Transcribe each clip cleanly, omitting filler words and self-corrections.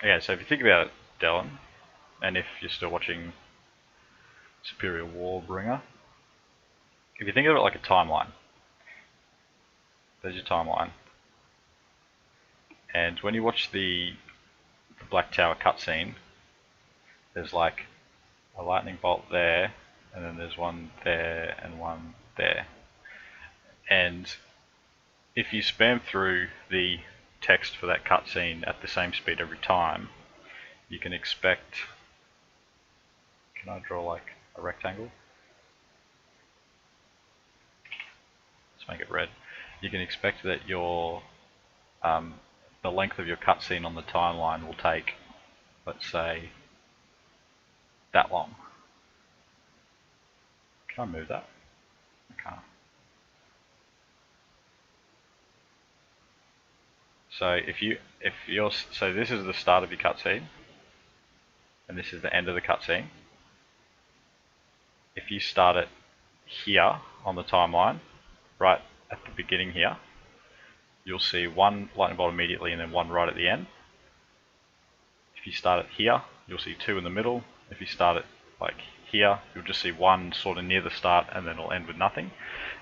Okay, so if you think about it, Dylan, and if you're still watching Superior Warbringer, if you think of it like a timeline, there's your timeline. And when you watch the Black Tower cutscene, there's like a lightning bolt there, and then there's one there and one there. And if you spam through the text for that cutscene at the same speed every time, you can expect. Can I draw like a rectangle? Let's make it red. You can expect that your the length of your cutscene on the timeline will take, let's say, that long. Can I move that? I can't. So this is the start of your cutscene, and this is the end of the cutscene. If you start it here on the timeline, right at the beginning here, you'll see one lightning bolt immediately and then one right at the end. If you start it here, you'll see two in the middle. If you start it like here, you'll just see one sort of near the start and then it'll end with nothing.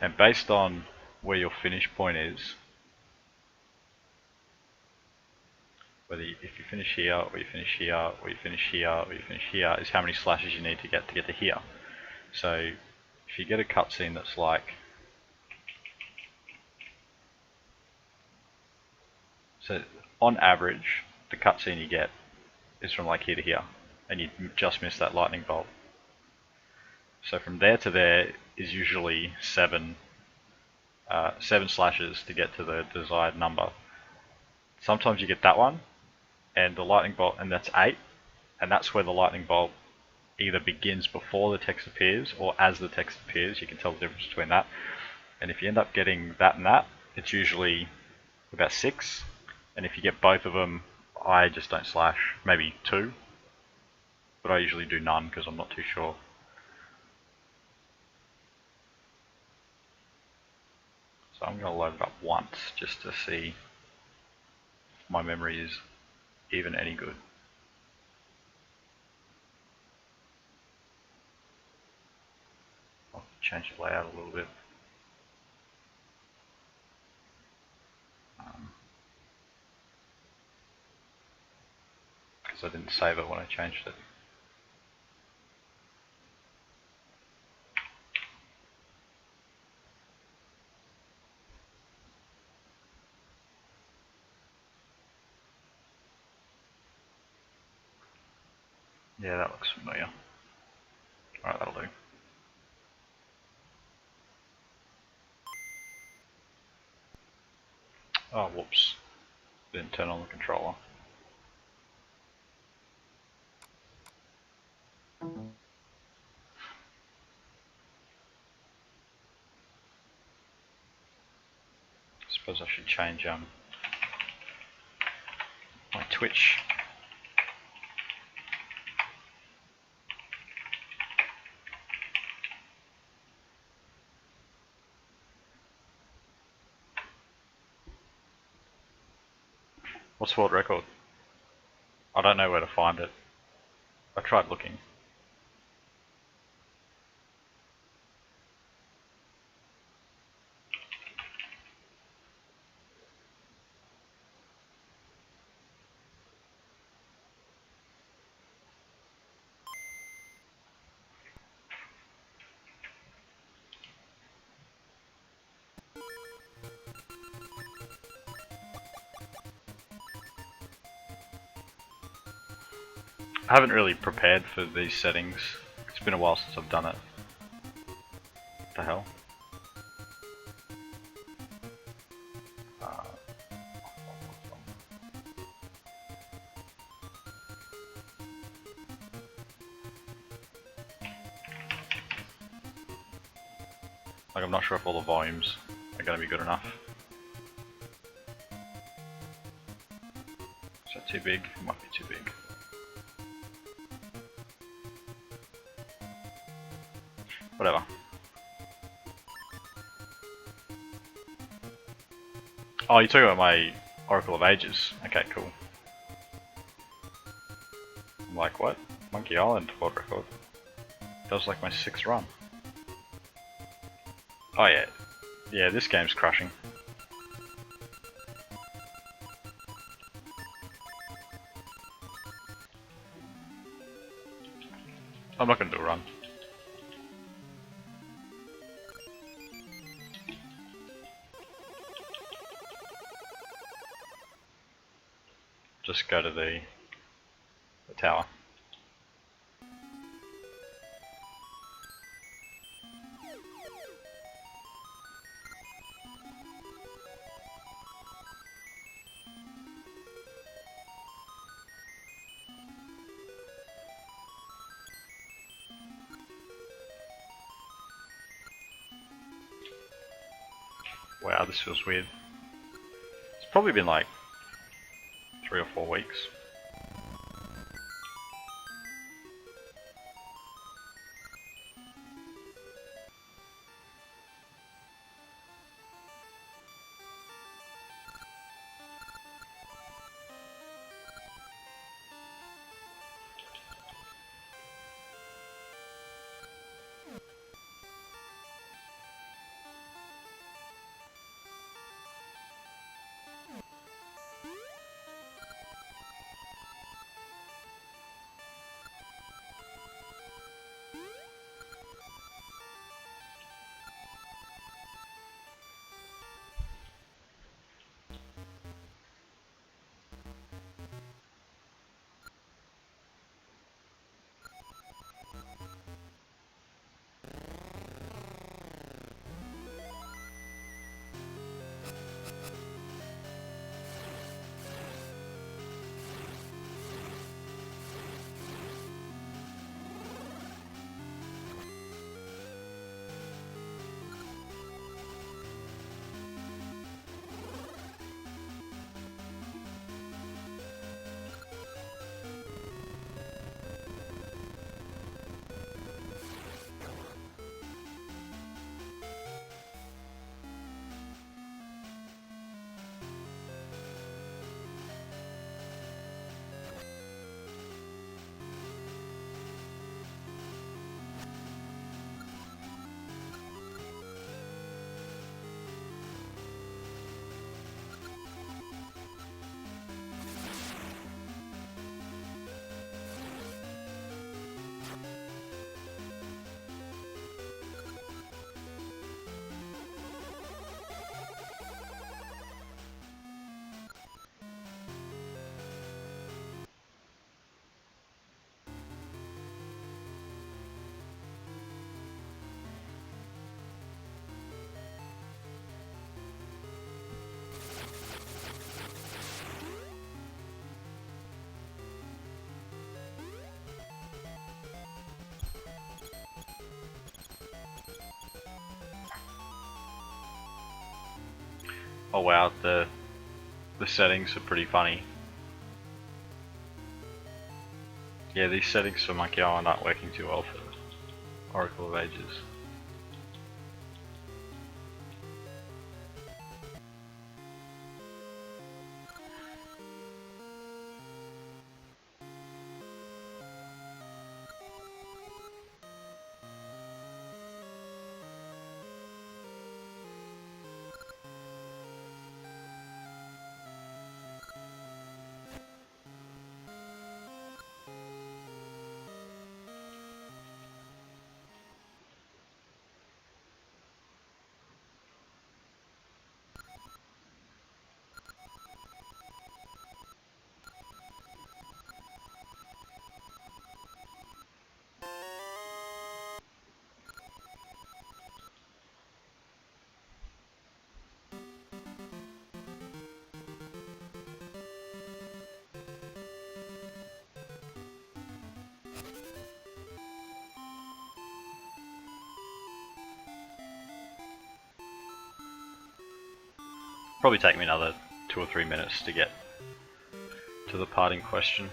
And based on where your finish point is, whether if you finish here, or you finish here, or you finish here, or you finish here, is how many slashes you need to get to here. So if you get a cutscene that's like, so on average, the cutscene you get is from like here to here, and you just miss that lightning bolt. So from there to there is usually seven slashes to get to the desired number. Sometimes you get that one, and the lightning bolt, and that's 8, and that's where the lightning bolt either begins before the text appears or as the text appears. You can tell the difference between that. And if you end up getting that and that, it's usually about 6. And if you get both of them, I just don't slash, maybe 2, but I usually do none because I'm not too sure. So I'm going to load it up once just to see if my memory is even any good. I'll change the layout a little bit. Because I didn't save it when I changed it. Yeah, that looks familiar. Alright, that'll do. Oh, whoops. Didn't turn on the controller. I suppose I should change my Twitch. What's world record? I don't know where to find it. I tried looking. I haven't really prepared for these settings. It's been a while since I've done it. What the hell? Like, I'm not sure if all the volumes are going to be good enough. Is that too big? It might be too big. Whatever. Oh, you're talking about my Oracle of Ages. Okay, cool. Like what? Monkey Island world record. That was like my 6th run. Oh yeah. Yeah, this game's crushing. I'm not gonna do a run. Just go to the tower. Wow, this feels weird. It's probably been like 3 or 4 weeks. Oh wow, the settings are pretty funny. Yeah, these settings for Monkey Island aren't working too well for Oracle of Ages. Probably take me another 2 or 3 minutes to get to the parting question.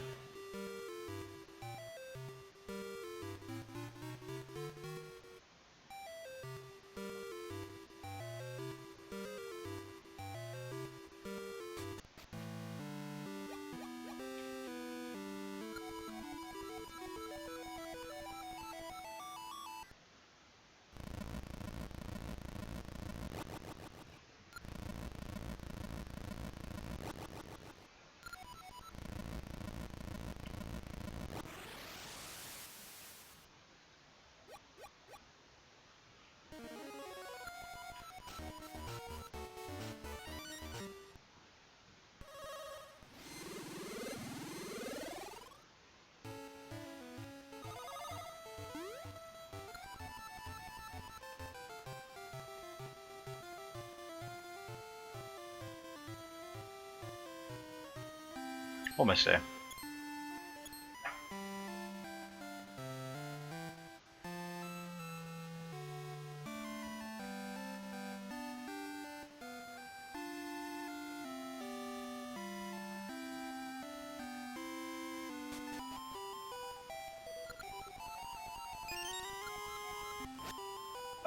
Almost there.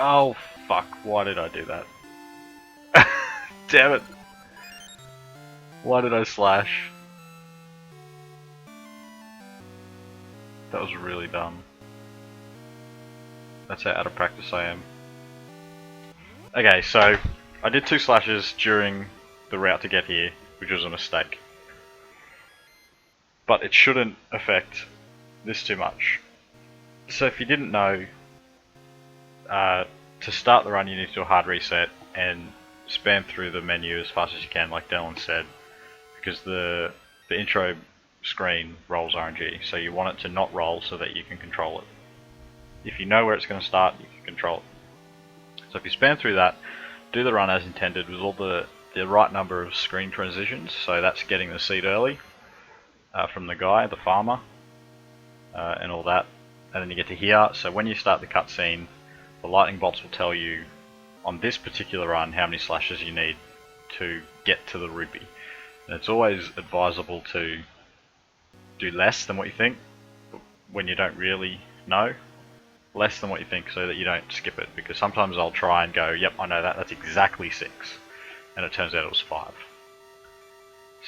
Oh fuck, why did I do that? Damn it. Why did I slash? That was really dumb. That's how out of practice I am. Okay, so I did 2 slashes during the route to get here, which was a mistake. But it shouldn't affect this too much. So if you didn't know, to start the run you need to do a hard reset and spam through the menu as fast as you can, like Dylan said, because the intro screen rolls RNG, so you want it to not roll so that you can control it. If you know where it's going to start, you can control it. So if you spam through that, do the run as intended with all the right number of screen transitions, so that's getting the seed early from the guy, the farmer, and all that, and then you get to here. So when you start the cutscene, the lightning bolts will tell you on this particular run how many slashes you need to get to the rupee. And it's always advisable to do less than what you think when you don't really know. Less than what you think so that you don't skip it, because sometimes I'll try and go, yep, I know that's exactly 6, and it turns out it was 5.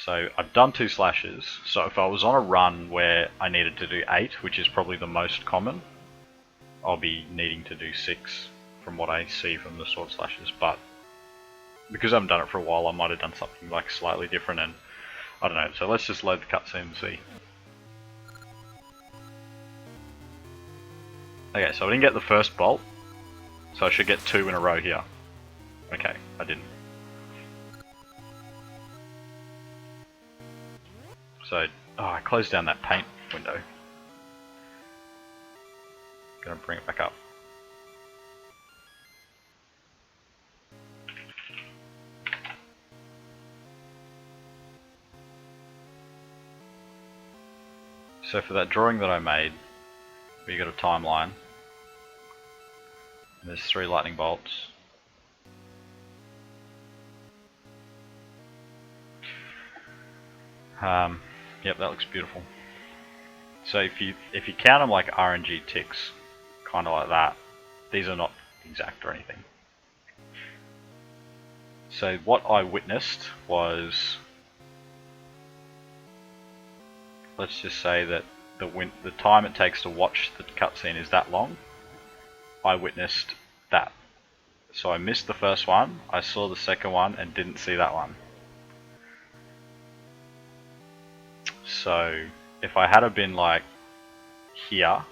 So I've done 2 slashes, so if I was on a run where I needed to do 8, which is probably the most common, I'll be needing to do 6 from what I see from the sword slashes, but because I haven't done it for a while, I might have done something like slightly different, and I don't know. So let's just load the cutscene and see. Okay, so I didn't get the first bolt, so I should get 2 in a row here. Okay, I didn't. So, I closed down that paint window. Gonna bring it back up. So for that drawing that I made, we got a timeline. There's 3 lightning bolts. Yep, that looks beautiful. So if you count them like RNG ticks, kind of like that, these are not exact or anything. So what I witnessed was, let's just say that the time it takes to watch the cutscene is that long. I witnessed that. So I missed the first one, I saw the second one and didn't see that one. So if I had been like here,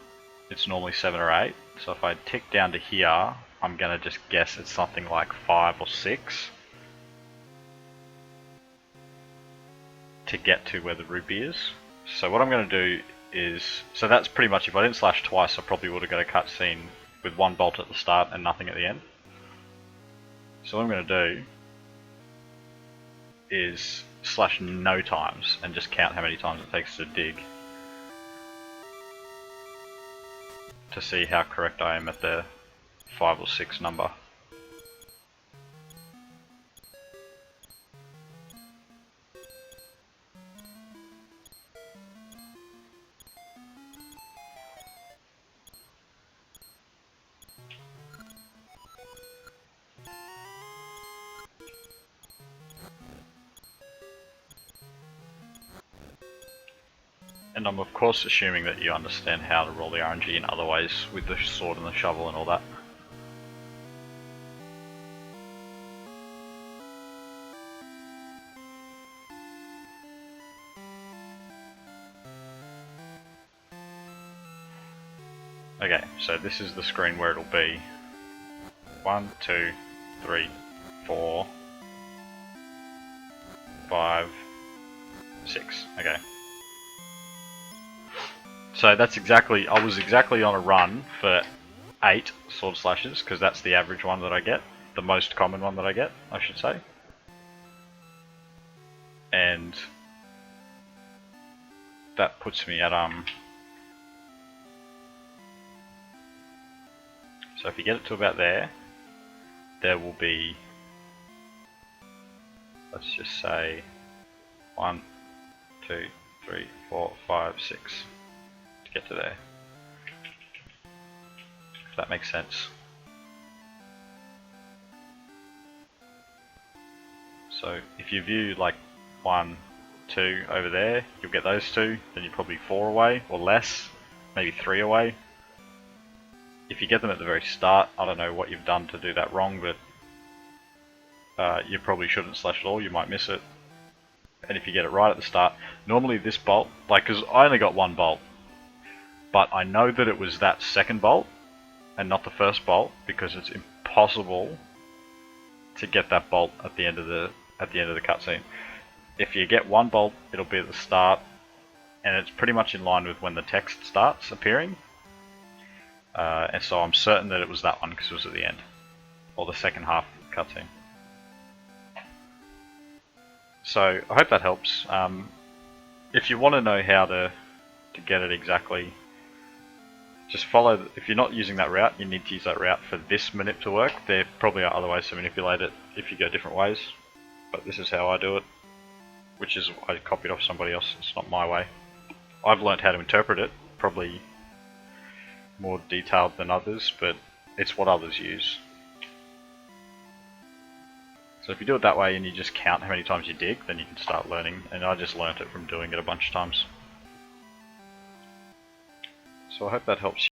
it's normally 7 or 8. So if I tick down to here, I'm gonna just guess it's something like 5 or 6 to get to where the rupee is. So what I'm gonna do is, so that's pretty much, if I didn't slash twice, I probably would have got a cutscene with 1 bolt at the start and nothing at the end. So what I'm gonna do is slash no times and just count how many times it takes to dig to see how correct I am at the 5 or 6 number. And I'm of course assuming that you understand how to roll the RNG in other ways with the sword and the shovel and all that. Okay, so this is the screen where it'll be 1, 2, 3, 4, 5, 6. Okay. So that's exactly, I was exactly on a run for 8 sword slashes, because that's the average one that I get, the most common one that I get, I should say. And that puts me at so if you get it to about there, there will be, let's just say 1, 2, 3, 4, 5, 6 to get to there. If that makes sense. So if you view like 1, 2 over there, you'll get those two, then you're probably 4 away or less, maybe 3 away. If you get them at the very start, I don't know what you've done to do that wrong, but you probably shouldn't slash at all, you might miss it. And if you get it right at the start, normally this bolt, like, because I only got 1 bolt, but I know that it was that second bolt and not the first bolt because it's impossible to get that bolt at the end of the cutscene. If you get 1 bolt, it'll be at the start, and it's pretty much in line with when the text starts appearing. And so I'm certain that it was that one because it was at the end, or the second half of the cutscene. So I hope that helps. If you want to know how to get it exactly, just follow. If you're not using that route, you need to use that route for this manip to work. There probably are other ways to manipulate it if you go different ways, but this is how I do it, which is I copied off somebody else. It's not my way. I've learned how to interpret it, probably more detailed than others, but it's what others use. So if you do it that way and you just count how many times you dig, then you can start learning, and I just learnt it from doing it a bunch of times. So I hope that helps you.